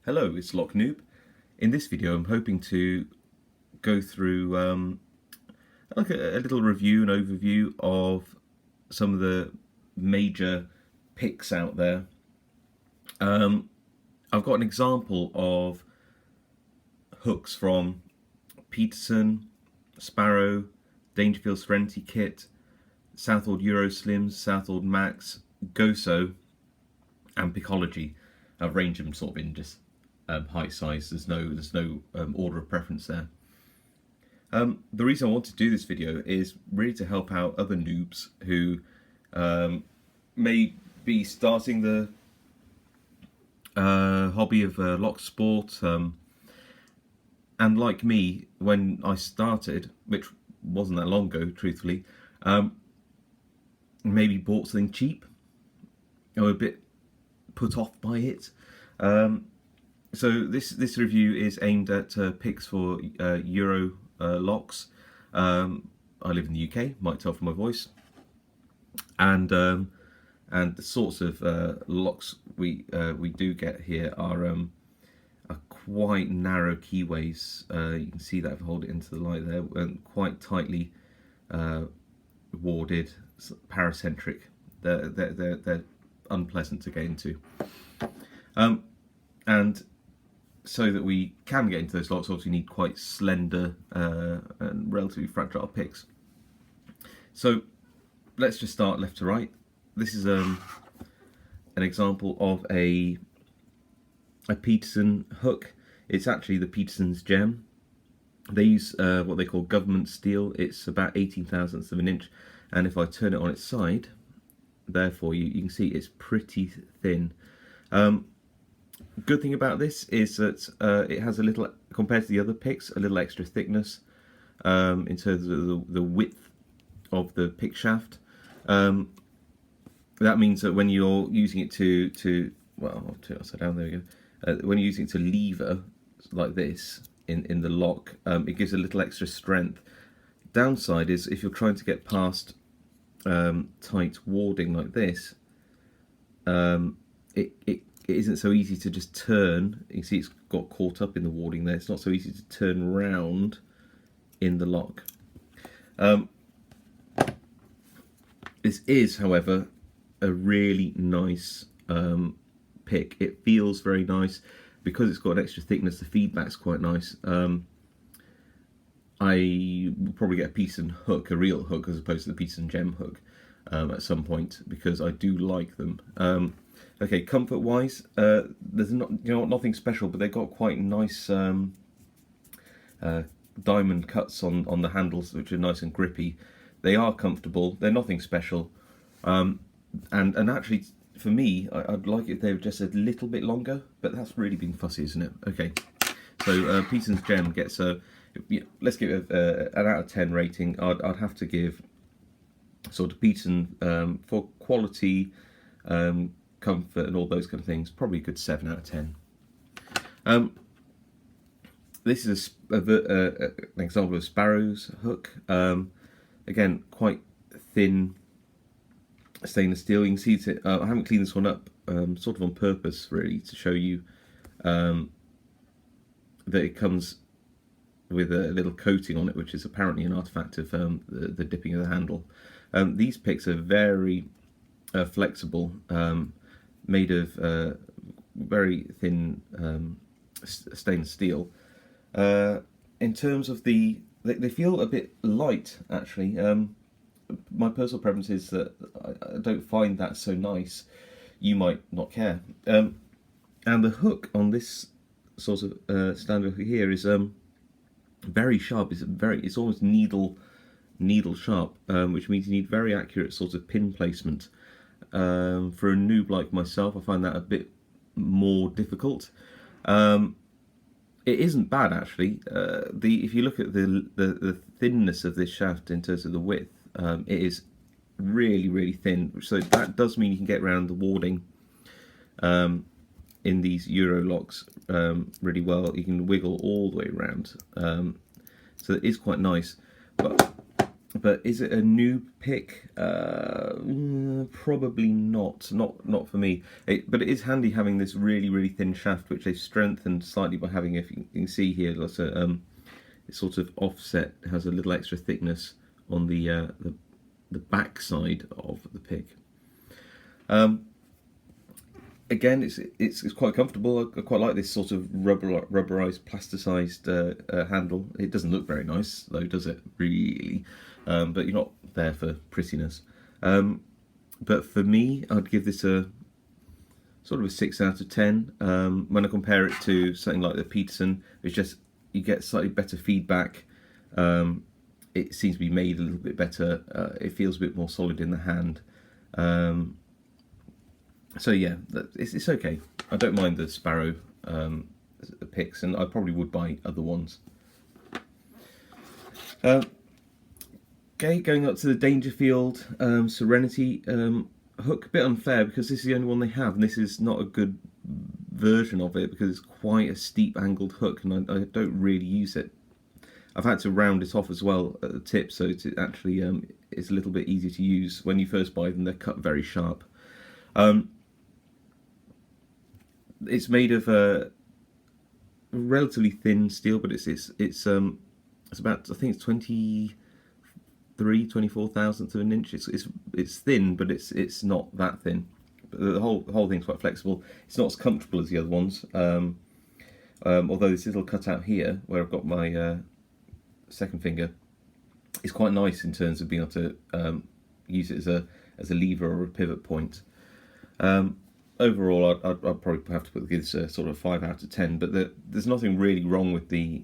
Hello, it's Lock Noob. In this video I'm hoping to go through like a little review and overview of some of the major picks out there. I've got an example of hooks from Peterson, Sparrow, Dangerfield Serenity kit, Southord Euro Slims, Southord MAX, GOSO and Pickology. I've ranged them sort of in just height, size. There's no order of preference there. The reason I want to do this video is really to help out other noobs who may be starting the hobby of lock sport, and like me, when I started, which wasn't that long ago, truthfully, maybe bought something cheap or a bit put off by it. So this review is aimed at picks for Euro locks. I live in the UK, might tell from my voice, and the sorts of locks we do get here are quite narrow keyways. You can see that if I hold it into the light there, and quite tightly warded, paracentric. They're unpleasant to get into. And so that we can get into those locks, obviously need quite slender and relatively fragile picks. So let's just start left to right. This is an example of a Peterson hook. It's actually the Peterson's Gem. They use what they call government steel. It's about 18 thousandths of an inch, and if I turn it on its side, therefore you can see it's pretty thin. Good thing about this is that it has a little, compared to the other picks, a little extra thickness in terms of the width of the pick shaft. That means that when you're using it to well, I'll turn it upside down, there we go. When you're using it to lever like this in the lock, it gives a little extra strength. Downside is if you're trying to get past tight warding like this, it isn't so easy to just turn. You can see it's got caught up in the warding there. It's not so easy to turn round in the lock. This is, however, a really nice pick. It feels very nice because it's got an extra thickness. The feedback's quite nice. I will probably get a Peterson hook, a real hook, as opposed to the Peterson Gem hook at some point, because I do like them. Okay, comfort wise, there's nothing special, but they've got quite nice diamond cuts on the handles, which are nice and grippy. They are comfortable. They're nothing special, and actually for me, I'd like it if they were just a little bit longer, but that's really being fussy, isn't it? Okay, so Peterson's Gem gets a, let's give it an out of 10 rating. I'd have to give sort of Peterson for quality, comfort and all those kind of things, probably a good 7 out of 10. This is an example of Sparrows hook. Again, quite thin stainless steel. You can see it. I haven't cleaned this one up, sort of on purpose, really, to show you that it comes with a little coating on it, which is apparently an artifact of the dipping of the handle. These picks are very flexible, made of very thin stainless steel. In terms of they feel a bit light, actually. My personal preference is that I don't find that so nice. You might not care. And the hook on this sort of standard hook here is very sharp. It's almost needle sharp, which means you need very accurate sort of pin placement. For a noob like myself, I find that a bit more difficult. It isn't bad, actually. If you look at the thinness of this shaft in terms of the width, it is really thin. So that does mean you can get around the warding in these Euro locks really well. You can wiggle all the way around, so it is quite nice. But But is it a noob pick? Probably not. Not for me. But it is handy having this really thin shaft, which they've strengthened slightly by having, if you can see here, it's sort of offset, has a little extra thickness on the back side of the pick. Again, it's quite comfortable. I quite like this sort of rubberized, plasticized handle. It doesn't look very nice though, does it? Really, but you're not there for prettiness. But for me, I'd give this a sort of a 6 out of 10. When I compare it to something like the Peterson, it's just you get slightly better feedback. It seems to be made a little bit better. It feels a bit more solid in the hand. So yeah, it's okay. I don't mind the Sparrow picks, and I probably would buy other ones. Okay, going up to the Dangerfield Serenity hook. A bit unfair because this is the only one they have, and this is not a good version of it because it's quite a steep angled hook, and I don't really use it. I've had to round it off as well at the tip, so it's actually it's a little bit easier to use. When you first buy them, they're cut very sharp. It's made of a relatively thin steel, but it's about, I think it's 24 thousandths of an inch. It's thin, but it's not that thin. But the whole thing's quite flexible. It's not as comfortable as the other ones. Although this little cutout here, where I've got my second finger, is quite nice in terms of being able to use it as a lever or a pivot point. Overall, I'd probably have to put this sort of 5 out of 10. But there's nothing really wrong with the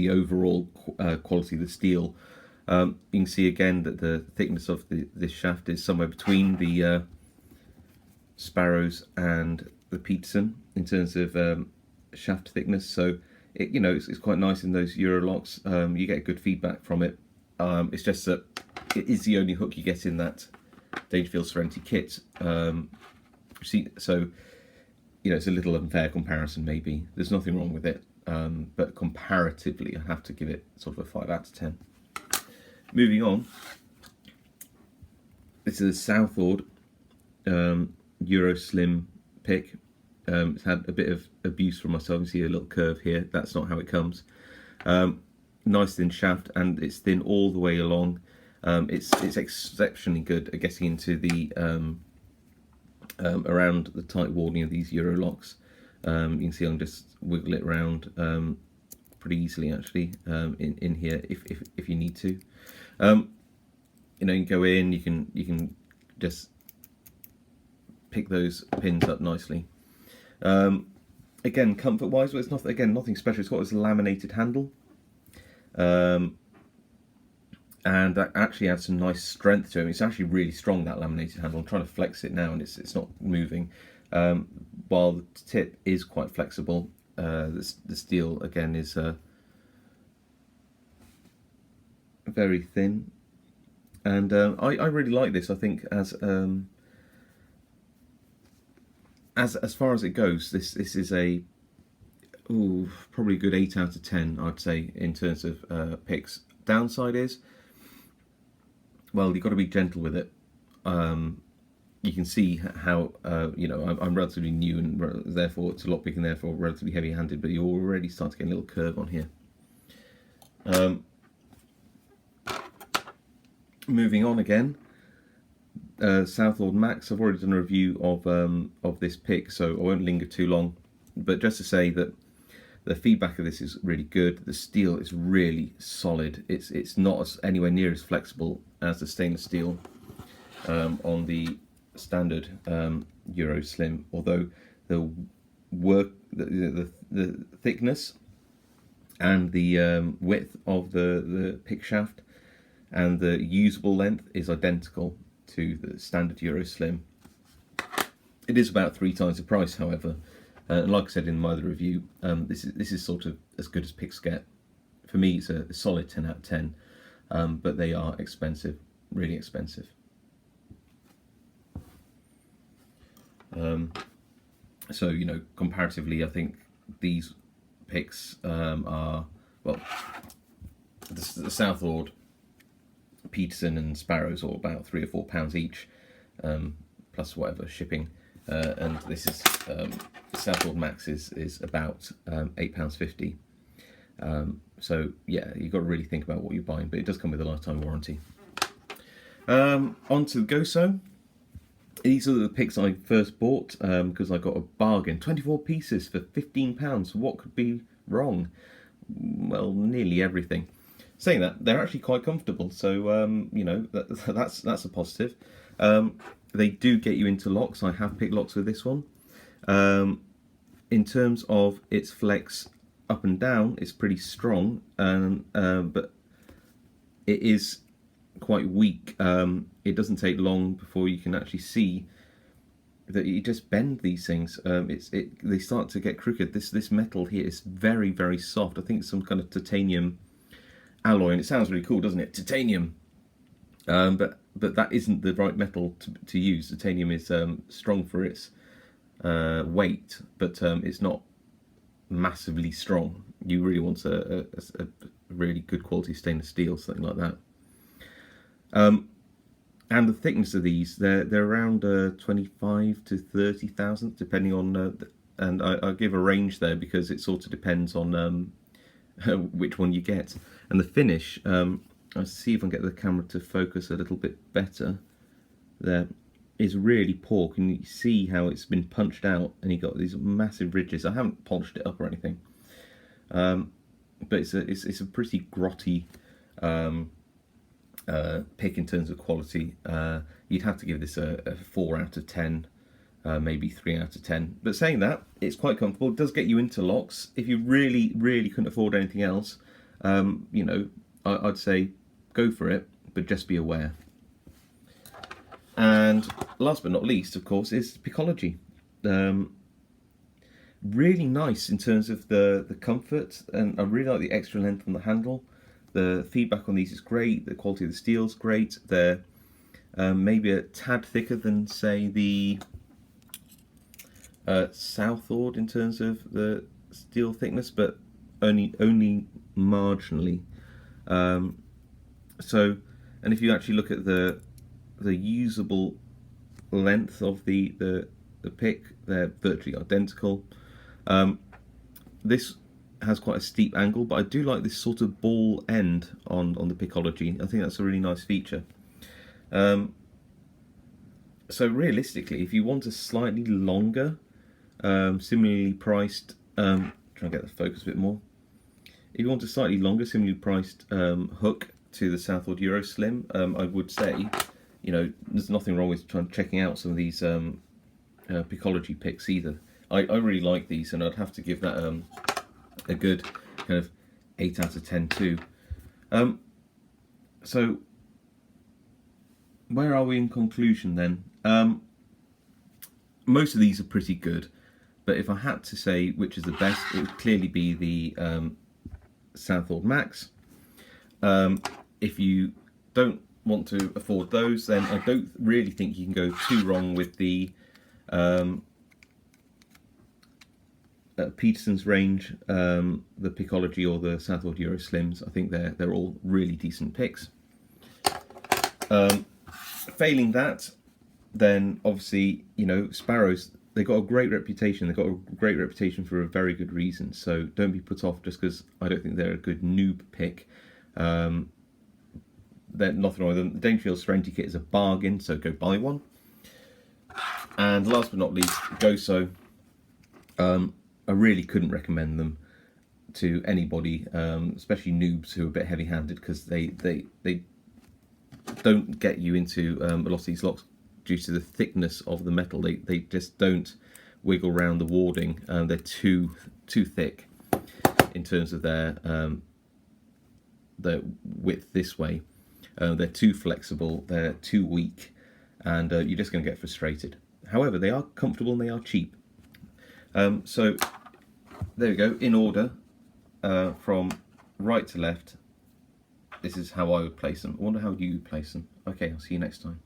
overall quality of the steel. You can see again that the thickness of this shaft is somewhere between the Sparrows and the Peterson in terms of shaft thickness. So it's quite nice in those Eurolocks. You get good feedback from it. It's just that it is the only hook you get in that Dangerfield Serenity kit. So it's a little unfair comparison maybe. There's nothing wrong with it, but comparatively I have to give it sort of a 5 out of 10. Moving on, this is a Southord Euro Slim pick. It's had a bit of abuse from myself. You see a little curve here. That's not how it comes. Nice thin shaft, and it's thin all the way along. It's exceptionally good at getting into the around the tight warding of these Eurolocks. You can see I can just wiggle it around pretty easily actually in here if you need to. You can go in. You can just pick those pins up nicely. Again, comfort wise, well, it's nothing special. It's got this laminated handle. And that actually adds some nice strength to it. It's actually really strong, that laminated handle. I'm trying to flex it now and it's not moving. While the tip is quite flexible, the steel again is very thin. And I really like this. I think as far as it goes, this is a probably a good 8 out of 10, I'd say, in terms of picks. Downside is, well, you've got to be gentle with it. You can see how I'm relatively new, and therefore it's a lockpick and therefore relatively heavy-handed. But you already start to get a little curve on here. Moving on again, Southord MAX. I've already done a review of this pick, so I won't linger too long. But just to say that the feedback of this is really good. The steel is really solid. It's not anywhere near as flexible as the stainless steel on the standard Euro Slim. Although the thickness and the width of the pick shaft and the usable length is identical to the standard Euro Slim. It is about 3 times the price, however. And like I said in my other review, this is sort of as good as picks get. For me, it's a solid 10 out of 10, but they are expensive, really expensive. So comparatively, I think these picks are, well, the Southord, Peterson and Sparrows are about £3 or £4 each, plus whatever shipping, and this is Southord MAX is about £8.50. So yeah, you've got to really think about what you're buying, but it does come with a lifetime warranty. On to the GOSO. These are the picks I first bought because I got a bargain. 24 pieces for £15. What could be wrong? Well, nearly everything. Saying that, they're actually quite comfortable, so you know, that's a positive. They do get you into locks. I have picked locks with this one. In terms of its flex up and down, it's pretty strong, but it is quite weak. It doesn't take long before you can actually see that you just bend these things. They start to get crooked. This metal here is very, very soft. I think it's some kind of titanium alloy, and it sounds really cool, doesn't it? Titanium. But that isn't the right metal to use. Titanium is strong for its weight, but it's not massively strong. You really want a really good quality stainless steel, something like that. And the thickness of these, they're around 25 to 30 thousandths, depending on, and I give a range there because it sort of depends on which one you get. And the finish, I'll see if I can get the camera to focus a little bit better. There is really poor. Can you see how it's been punched out and you got these massive ridges? I haven't polished it up or anything, but it's a pretty grotty pick in terms of quality. You'd have to give this a 4 out of 10, maybe 3 out of 10. But saying that, it's quite comfortable. It does get you into locks. If you really couldn't afford anything else, you know, I'd say go for it, but just be aware. And last but not least, of course, is Pickology. Really nice in terms of the comfort, and I really like the extra length on the handle. The feedback on these is great. The quality of the steel's great. They're maybe a tad thicker than, say, the Southord in terms of the steel thickness, but only marginally. So, and if you actually look at the usable length of the pick, they're virtually identical. This has quite a steep angle, but I do like this sort of ball end on the Pickology. I think that's a really nice feature. So realistically, if you want a slightly longer, similarly priced, try and get the focus a bit more. If you want a slightly longer, similarly priced hook to the Southord Euro Slim, I would say, you know, there's nothing wrong with checking out some of these Pickology picks either. I really like these, and I'd have to give that a good kind of 8 out of 10 too. So where are we in conclusion then? Most of these are pretty good, but if I had to say which is the best, it would clearly be the Southord MAX. If you don't want to afford those, then I don't really think you can go too wrong with the Peterson's range, the Pickology or the Southord Euro Slims. I think they're all really decent picks. Failing that, then obviously, you know, Sparrows, they've got a great reputation. They've got a great reputation for a very good reason. So don't be put off just because I don't think they're a good noob pick. They're nothing wrong with them. The Dangerfield Serenity kit is a bargain, so go buy one. And last but not least, GOSO. I really couldn't recommend them to anybody, especially noobs who are a bit heavy-handed, because they don't get you into a lot of these locks due to the thickness of the metal. They just don't wiggle around the warding. They're too thick in terms of their width this way. They're too flexible, they're too weak, and you're just going to get frustrated. However, they are comfortable and they are cheap. So there we go, in order from right to left. This is how I would place them. I wonder how you would place them. Okay, I'll see you next time.